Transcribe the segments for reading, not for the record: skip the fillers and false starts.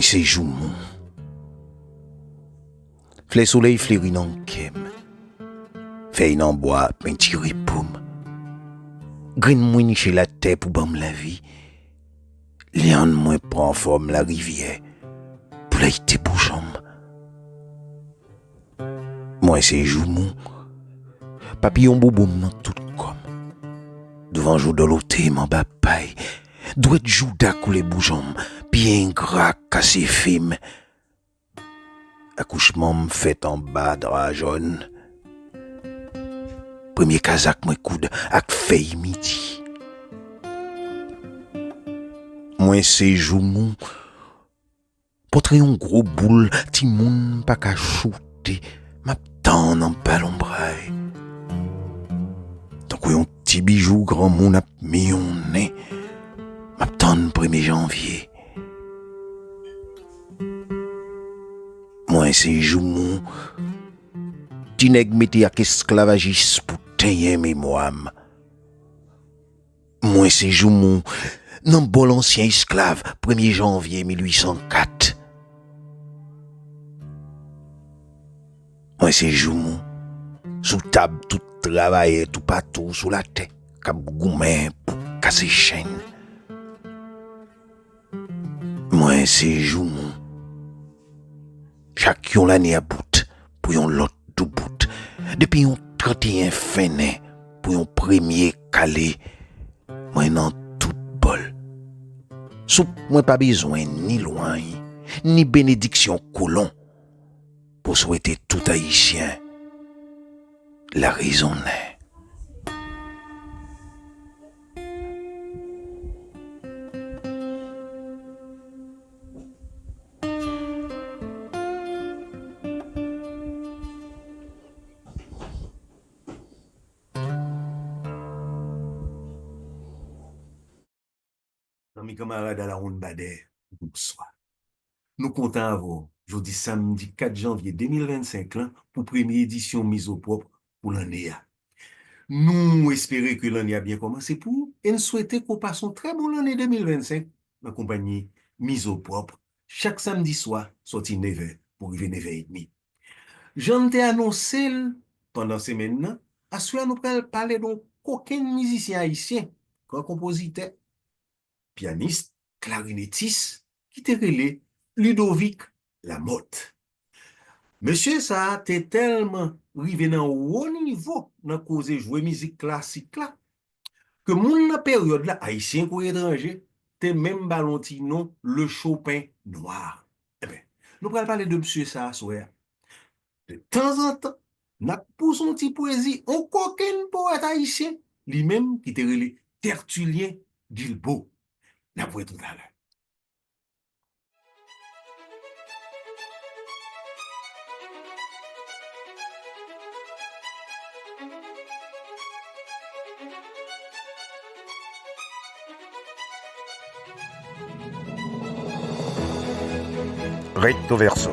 Moi c'est Joumon. Flé soleil fléri nan kem. Feuille nan bois, peinture poum. Green mouine chez la terre pour bam la vie. Lian moins prend forme la rivière. Pour la ite pour jambe. Moi c'est Joumon. Papillon bouboum nan tout comme. Devant jour de l'auté, m'en bas paille. Doit être jouda couler boujom. Bien gras, cassé film. Accouchement me fait en bas drap jaune. Premier kazak moi coude ak feuille midi. Moi c'est Joumon. Portrait un gros boule, ti moun pas ka shooter. M'attend en ballon braille. Tant qu'on un petit bijou grand moun ap mis on nez. M'attend 1er janvier. Moi c'est Joumon. Ti nèg mette ak esclavagiste pour tenir mémoire. Moi c'est Joumon. Nan bol ancien esclave 1er janvier 1804. Moi c'est Joumon. Sous table tout travail tout partout sous la tête. Kap goumen pour casser chaîne. Moi c'est Joumon. Chaque yon l'année à bout, pour yon l'autre tout bout. Depuis yon 31 fénin, pour yon premier calé, moi nan tout bol. Sou moi pas besoin ni loin, ni bénédiction colon, pour souhaiter tout haïtien. La raison est. Mes camarades à la ronde Badet, bonsoir. Nous comptons avant, jeudi samedi 4 janvier 2025, là, pour première édition mise au propre pour l'année. Nous espérons que l'année a bien commencé pour et nous souhaitons qu'on passe une très bonne année 2025 en compagnie mise au propre chaque samedi soir, sorti 9h pour arriver 9h30. J'en ai annoncé pendant ces semaine, à cela nous allons parler d'un coquin musicien haïtien, grand compositeur, pianiste, clarinettiste, qui te relé Ludovic Lamotte. Monsieur ça t'es tellement arrivé dans haut niveau dans cause jouer musique classique là que moun dans période là haïtien ou étranger t'es même ballontinon le Chopin noir. Eh ben, nous allons parler de monsieur ça soir. De temps en temps, n'a pour son petit poésie, on coquin poète haïtien, lui-même qui te relé Tertullien Guilbeault. N'a pas tout à l'heure. Recto verso.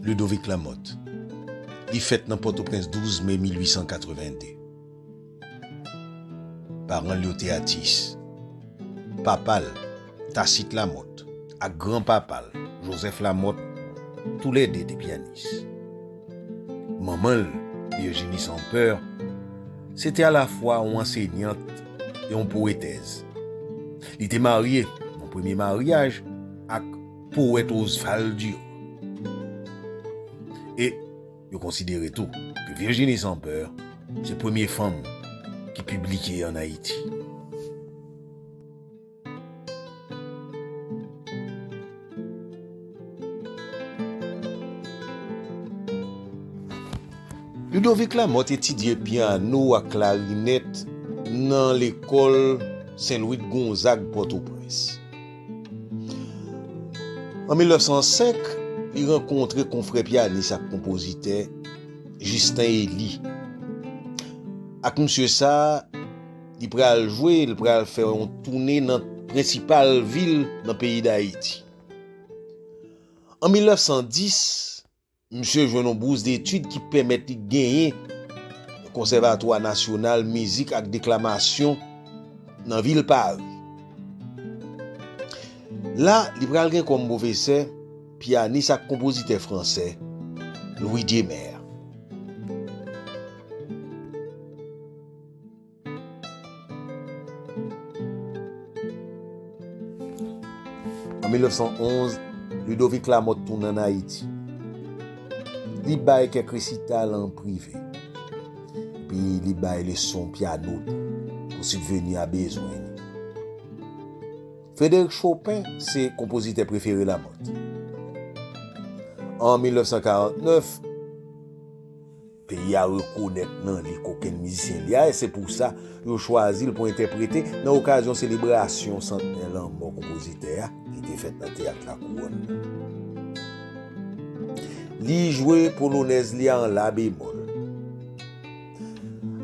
Ludovic Lamotte. Il fête dans Port-au-Prince 12 mai 1882. Parents Lyoté Atis. Papal, Tacite Lamotte. À grand-papal, Joseph Lamotte, tous les deux des pianistes. Maman, Virginie Sans Peur, c'était à la fois une enseignante et une poétesse. Il était marié, mon premier mariage, avec poète Oswald Dio. Et je considérais tout que Virginie Sans Peur, c'est la première femme qui publiait en Haïti. Ludovic Lamotte étudiait piano à clarinette dans l'école Saint-Louis de Gonzague Port-au-Prince. En 1905, il rencontre confrère pianiste et compositeur Justin Elie. Avec monsieur ça, il pral jouer, il pral faire une tournée dans principales villes dans le pays d'Haïti. En 1910, monsieur joue une bourse d'études qui permettent de gagner le Conservatoire national musique et déclamation dans la ville Paris. Là, il pral gen comme professeur pianiste et compositeur français Louis Diemer. En 1911, Ludovic Lamotte tourne en Haïti. Il baille quelques récitals en privé. Puis il baille les sons piano pour subvenir à besoin. Frédéric Chopin, c'est compositeur préféré Lamotte. En 1949, le pays a reconnu non les qu'aucun musicien et c'est pour ça qu'il a choisi pour interpréter dans l'occasion de célébration centenaire de mort compositeur qui était faite dans le théâtre La Couronne. Il jouait polonaise en la bémol.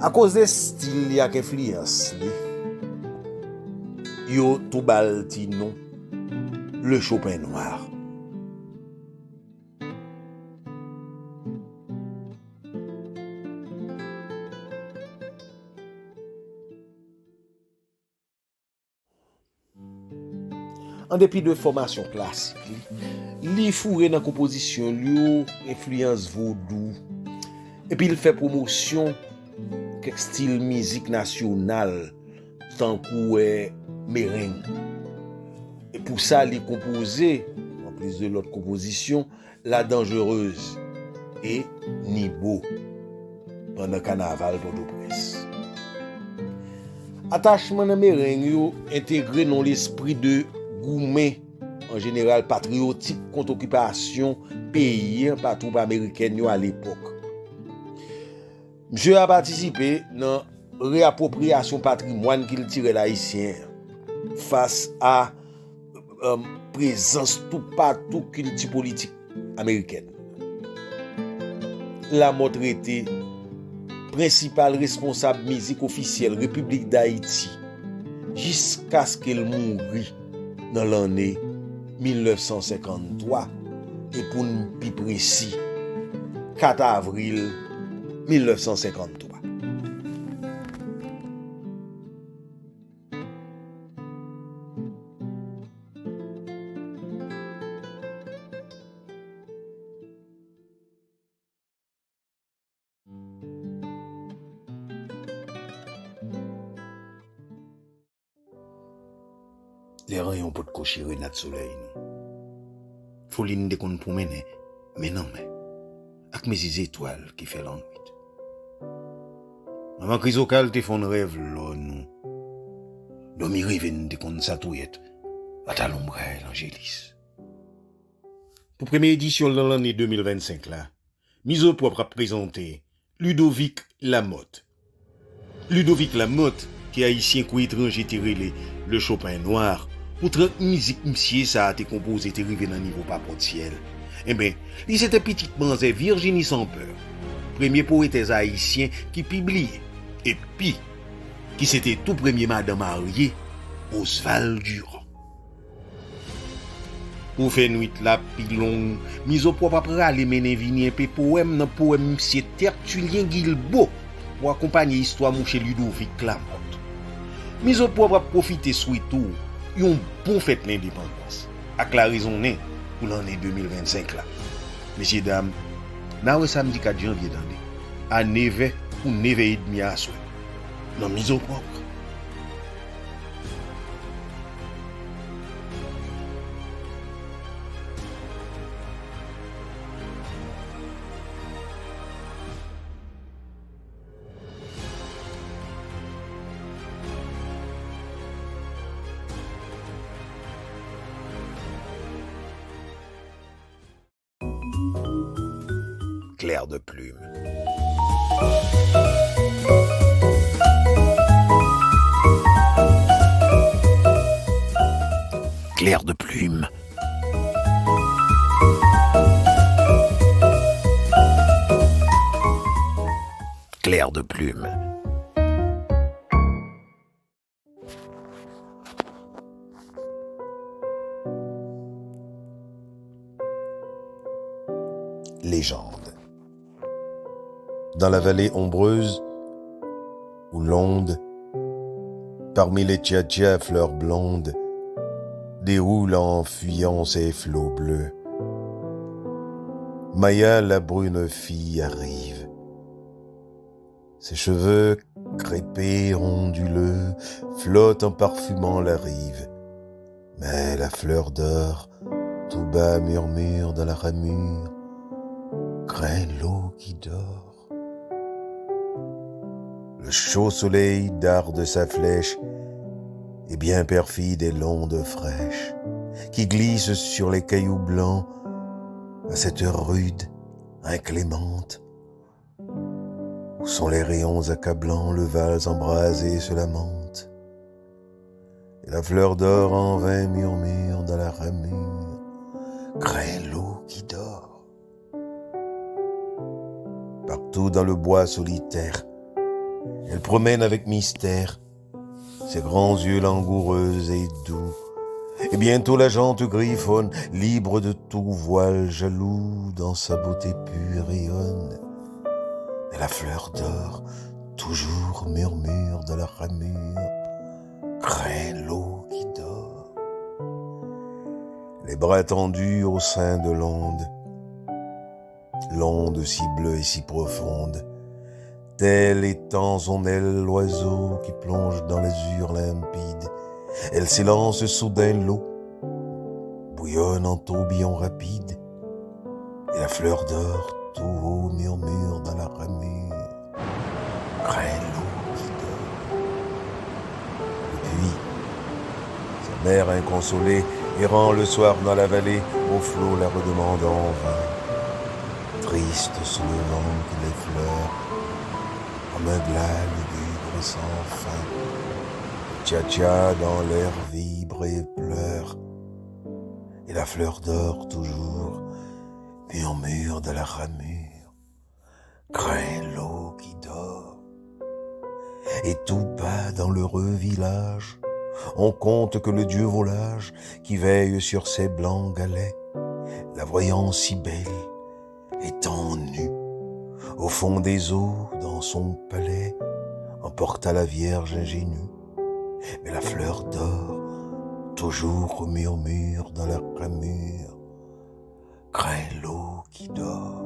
À cause de style, il y a influence. Yo tout baltino, le Chopin noir. En dépit de formation classique, li fourré dans la composition, lui influence vaudou. Et puis il fait promotion quelques styles musique nationale, tant que merengue. Et pour ça, il composé, en plus de l'autre composition, La Dangereuse et Nibo pendant le carnaval Port-au-Prince. Attachement à merengue intégré dans l'esprit de Goumet, en général patriotique contre occupation pays partout américaine à l'époque. Monsieur a participé dans la réappropriation patrimoine qu'il tirait d'haïtien face à présence tout partout culture politique américaine. Lamotte était principal responsable musique officielle République d'Haïti jusqu'à ce qu'elle mourût dans l'année 1953 et pour nous plus précis 4 avril 1953. Les rayons pour te cocher Renate Soleil. Faut l'ine de qu'on pour mener, mais non, mais, avec mes étoiles qui fait l'ennui. Maman Chrysocale te font rêve, là, nous. Domi riven de qu'on satouillette, à ta l'ombre, l'Angélis. Pour première édition dans l'année 2025, là, mise au propre à présenter Ludovic Lamotte. Ludovic Lamotte, qui est haïtien ou étranger tiré le Chopin noir, pour 30 musique monsieur ça a été composé et arrivé dans le niveau pas potentiel. Eh bien, il c'était petite manzée Virginie sans peur, premier poète haïtien qui publiait, et puis, qui c'était tout premier madame mariée, Oswald Durand. Pour faire nuit la pilon, mise au propre après aller mener vini un peu poème dans poème monsieur Tertullien Guilbeault pour accompagner l'histoire mouche Ludovic Lamotte. Mise au propre profiter surtout yon bon fête l'indépendance. Avec la raison pour l'année 2025 là. Messieurs dames, now samedi 4 janvier d'année, à 9h ou 9h30 à soir. Non mise au propre. Clair de plume. Clair de plume. Clair de plume. légende. Dans la vallée ombreuse où l'onde, parmi les tchatchas à fleurs blondes, déroule en fuyant ses flots bleus, Maya, la brune fille, arrive. Ses cheveux crêpés, onduleux, flottent en parfumant la rive. Mais la fleur d'or, tout bas, murmure dans la ramure, craint l'eau qui dort. Le chaud soleil darde sa flèche, et bien perfide et l'onde fraîche, qui glisse sur les cailloux blancs, à cette heure rude, inclémente, où sont les rayons accablants, le vase embrasé se lamente, et la fleur d'or en vain murmure dans la ramure, craint l'eau qui dort. Partout dans le bois solitaire, elle promène avec mystère ses grands yeux langoureux et doux, et bientôt la jante griffonne, libre de tout voile jaloux, dans sa beauté pure rayonne. Et la fleur d'or, toujours murmure dans la ramure, craint l'eau qui dort. Les bras tendus au sein de l'onde si bleue et si profonde, tel étend son aile l'oiseau qui plonge dans l'azur limpide. Elle s'élance soudain l'eau, bouillonne en tourbillon rapide, et la fleur d'or tout haut murmure dans la ramure, craint l'eau qui dort. Et puis, sa mère inconsolée, errant le soir dans la vallée, au flot la redemande en vain, triste sous le vent qui l'effleure, comme un glas lugubre et sans fin. Tcha-tcha dans l'air vibre et pleure, et la fleur d'or toujours murmure de la ramure, craint l'eau qui dort. Et tout bas dans l'heureux village, on compte que le dieu volage, qui veille sur ses blancs galets, la voyant si belle, étant nue, au fond des eaux dans son palais, emporta la Vierge ingénue. Mais la fleur d'or, toujours murmure dans la ramure, craint l'eau qui dort.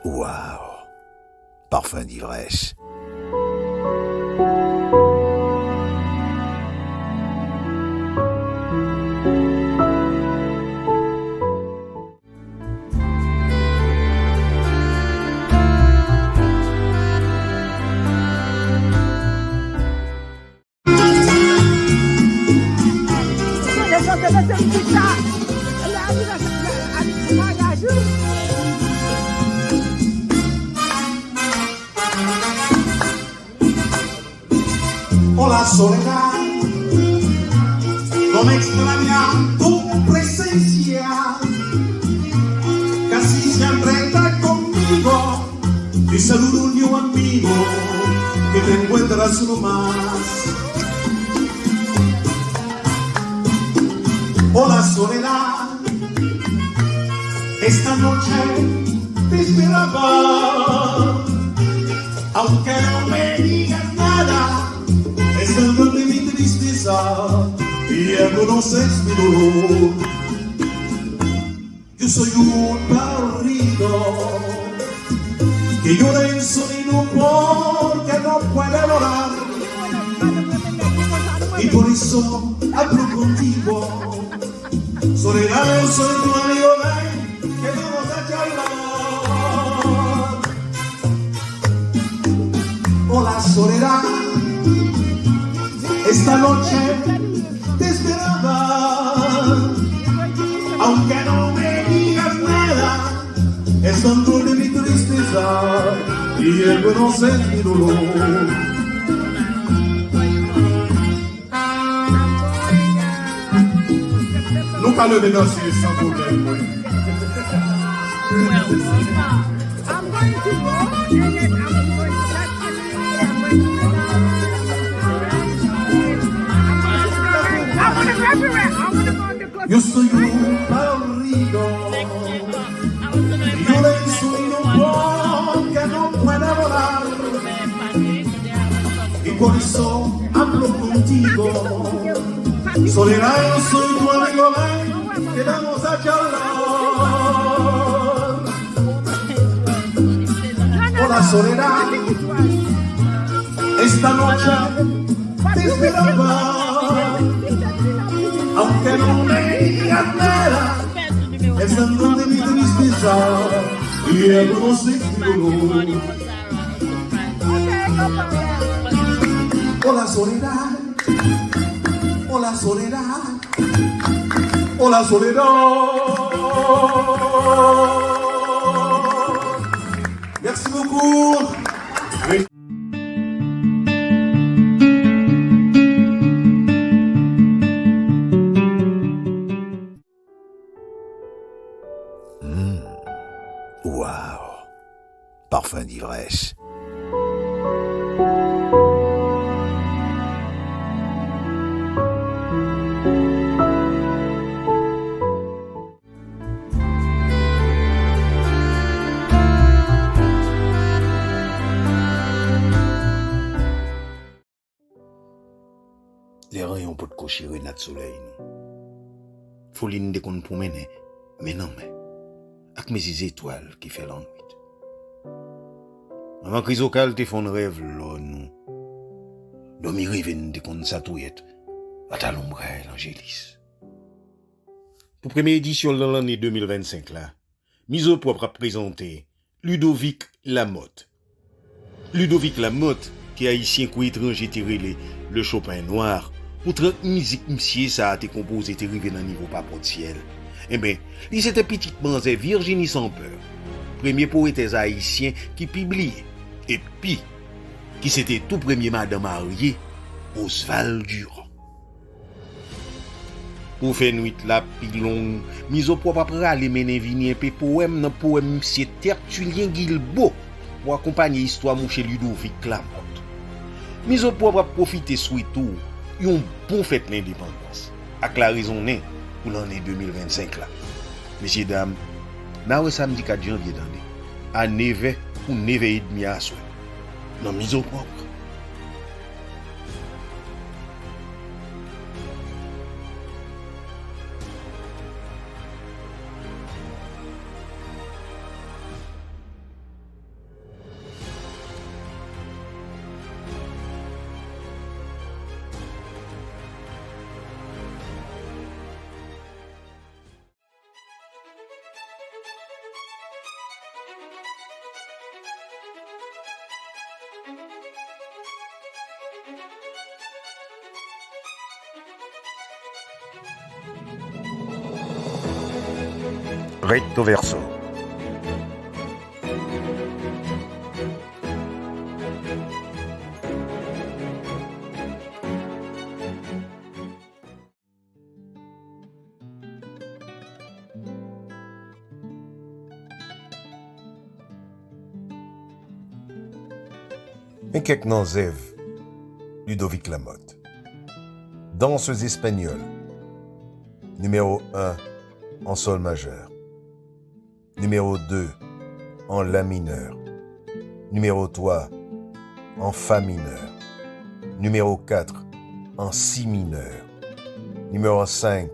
Waouh! Parfum d'ivresse. O la soledad no me extraña tu presencia, casi siempre está conmigo, y saludo un nuevo amigo que te encuentras nomás. O la soledad, esta noche te esperaba, aunque no me digas nada. Es el dolor de mi tristeza y algunos expiró. Yo soy un perrito que llora en sonido porque no puede volar, y por eso hablo contigo. Soledad, soy tu amigo, ven, que vamos a charlar. Hola, soledad. Esta noche te esperaba, aunque no me digas nada, es tan duro de mi pesar y el bueno sentir dolor. Nunca lever danser sans problème. I'm going to go and then I'm going to I want to resurrect. I want to go to God. Yo soy un perdido. Yo le soy un que no puede volar. Y por eso hablo contigo. Soledad, yo soy tu amigo, ven, quedamos a charlar. Hola, Soledad, esta noche te esperaba. Aunque no me digas nada, es en donde mi tristeza y el dolor. Hola, Soledad. Hola, Soledad. Hola, Soledad. Merci beaucoup. Waouh! Parfum d'ivresse. Les rayons pour te coucher notre soleil. Faut l'une de qu'on promène, mais non, mais. Avec mes étoiles qui fait l'ennui. Maman Chrysocale te font rêve là, nous. Domi rêve de qu'on s'atouette. À ta l'ombre, l'angélis. Pour première édition dans l'année 2025 là, mise au propre à présenter Ludovic Lamotte. Ludovic Lamotte, qui est haïtien ou étranger tiré le Chopin noir, pour 30 musique monsieur ça a été composé et arrivé dans le niveau pas ciel. Eh bien, il c'était petitement Virginie sans peur, premier poète haïtien qui publiait, et puis, qui c'était tout premier madame mariée, Oswald Durand. Pour faire nuit la pilon, mise au propre après aller mener vini un peu poème dans poème monsieur Tertullien Guilbeault, pour accompagner l'histoire de chez Ludovic Lamotte. Mise au propre profiter surtout, un bon fête l'indépendance, avec la raison née pour l'année 2025 là. Messieurs, dames, nous samedi 4 janvier d'année, à 9h ou 9h30 à soir. Non, mise au propre. Recto verso. Un quelques noms Zève, Ludovic Lamotte. Danseuse espagnole. Numéro 1 en sol majeur. Numéro 2 en la mineur. Numéro 3 en fa mineur. Numéro 4 en si mineur. Numéro 5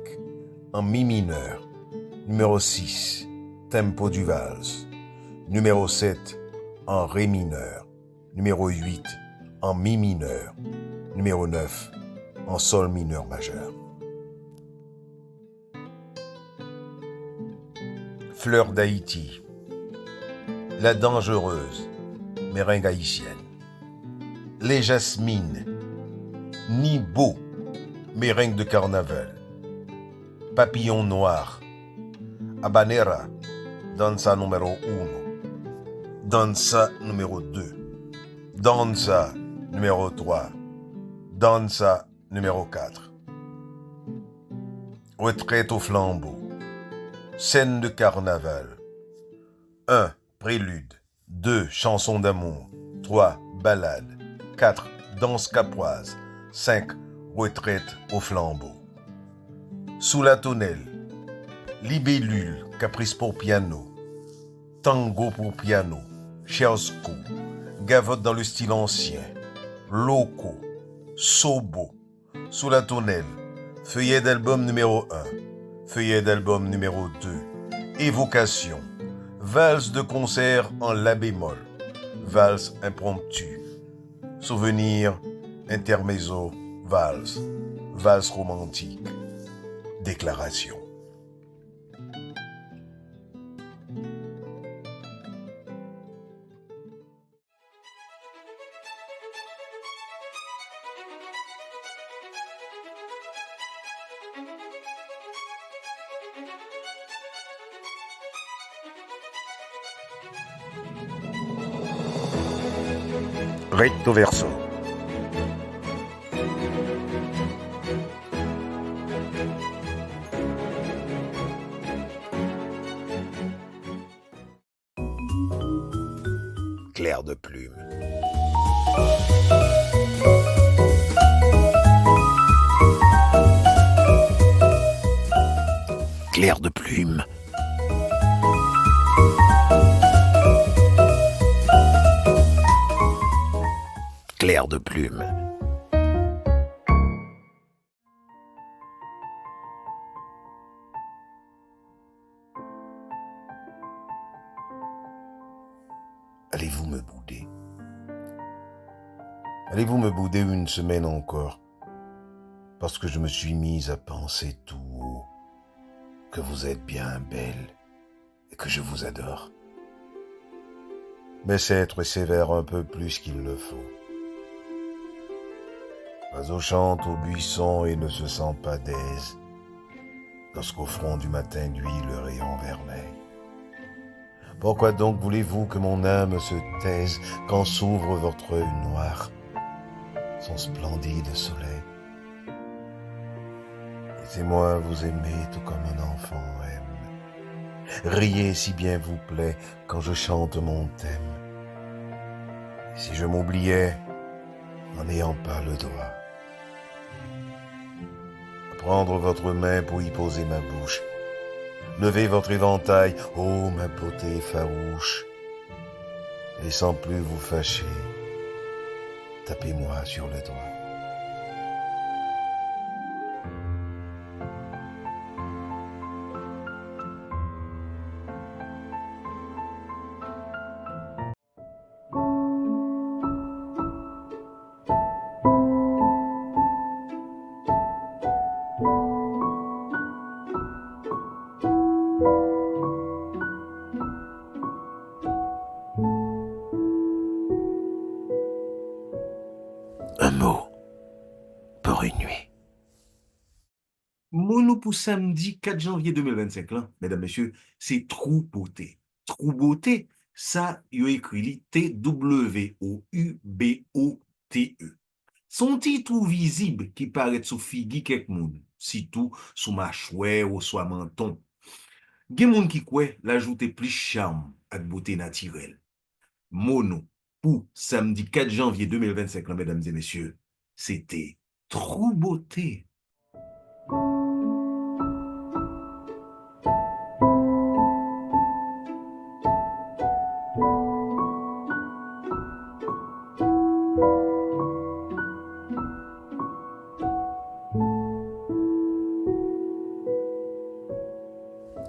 en mi mineur. Numéro 6 tempo du valse. Numéro 7 en ré mineur. Numéro 8 en mi mineur. Numéro 9 en sol mineur majeur. Fleur d'Haïti, la dangereuse, meringue haïtienne. Les jasmines, Nibo, meringue de carnaval. Papillon noir, Habanera, danza numéro 1. Danza numéro 2. Danza numéro 3. Danza numéro 4. Retraite au flambeau. Scène de carnaval. 1. Prélude. 2. Chanson d'amour. 3. Ballade. 4. Danse caproise. 5. Retraite au flambeau. Sous la tonnelle. Libellule, caprice pour piano. Tango pour piano. Chiosco. Gavotte dans le style ancien. Loco. Sobo. Sous la tonnelle. Feuillet d'album numéro 1. Feuillet d'album numéro 2. Évocation. Valse de concert en la bémol. Valse impromptue. Souvenir, intermezzo, valse. Valse romantique. Déclaration. Recto verso. Clair de plume. Clair de plume. Clair de plume. Allez-vous me bouder? Allez-vous me bouder une semaine encore? Parce que je me suis mise à penser tout haut que vous êtes bien belle et que je vous adore. Mais c'est être sévère un peu plus qu'il le faut. L'oiseau chante au buisson et ne se sent pas d'aise lorsqu'au front du matin d'huile le rayon vermeil. Pourquoi donc voulez-vous que mon âme se taise quand s'ouvre votre œil noir, son splendide soleil? Laissez-moi vous aimer tout comme un enfant aime. Riez si bien vous plaît quand je chante mon thème. Et si je m'oubliais, n'en ayant pas le droit, prendre votre main pour y poser ma bouche. Levez votre éventail, ô ma beauté farouche. Et sans plus vous fâcher, tapez-moi sur le doigt. Un mot pour une nuit. Mono pour samedi 4 janvier 2025, là, mesdames, messieurs, c'est Trou Beauté. Trou Beauté, ça, il écrit T-W-O-U-B-O-T-E. Son titre visible qui paraît sous figi quelques moun, surtout sous mâchoire ou soit menton. Gen moun qui kwe l'ajoute plus charme à beauté naturelle. Mono pour samedi 4 janvier 2025, là, mesdames et messieurs, c'était Trou Beauté.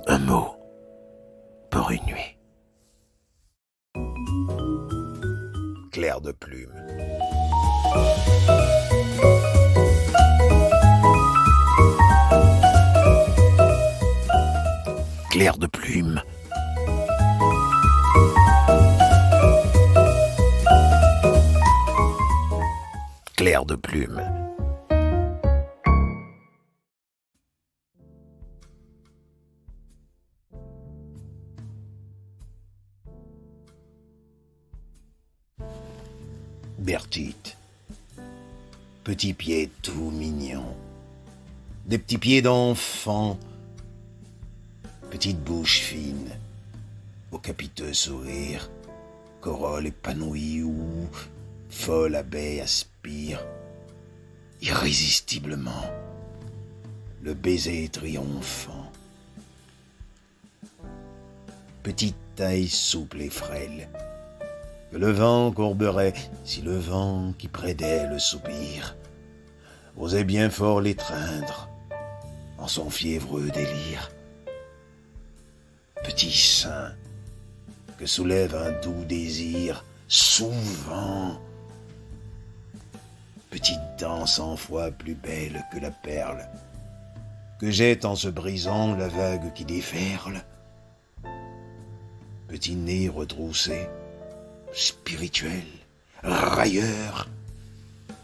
Un mot pour une nuit. Clair de plume. Clair de plume. Clair de plume. Bertite. Petits pieds tout mignons. Des petits pieds d'enfant. Petite bouche fine. Au capiteux sourire. Corolle épanouie où folle abeille aspire. Irrésistiblement. Le baiser triomphant. Petite taille souple et frêle. Que le vent courberait si le vent qui près d'elle soupire osait bien fort l'étreindre en son fiévreux délire. Petit sein que soulève un doux désir souvent. Petite dent 100 fois plus belle que la perle que jette en se brisant la vague qui déferle. Petit nez retroussé, spirituel, railleur,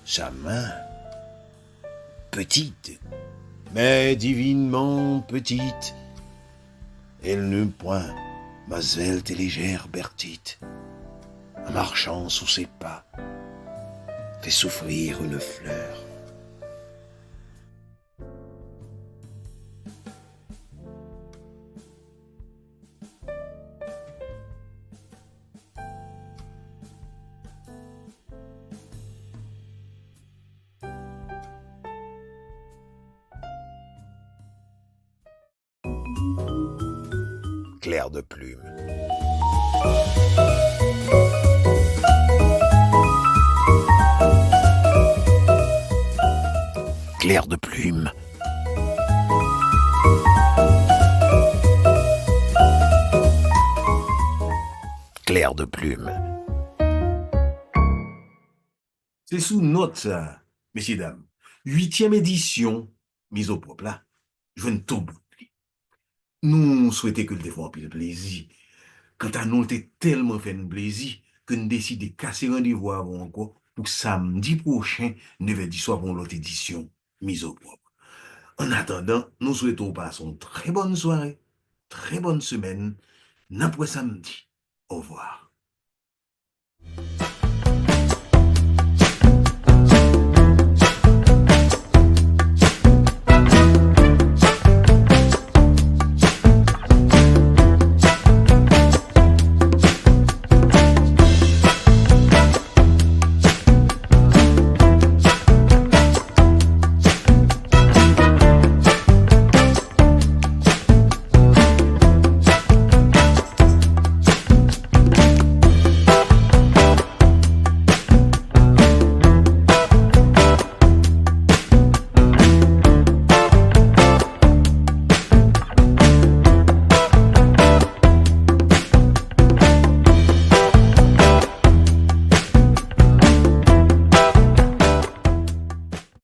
sa main, petite, mais divinement petite, elle n'eut point ma svelte et légère Bertite, en marchant sous ses pas, fait souffrir une fleur. Clair de plume. Clair de plume. Clair de plume. C'est sous note ça, messieurs, dames. 8e édition, mise au propre là. Je viens de tout bout. Nous souhaitons que le défend un peu de plaisir. Quant à nous, t'es tellement fait un plaisir que nous décidons de casser rendez-vous avant encore pour samedi prochain, 9h soir pour l'autre édition, mise au propre. En attendant, nous souhaitons passer une très bonne soirée, très bonne semaine, n'importe samedi. Au revoir.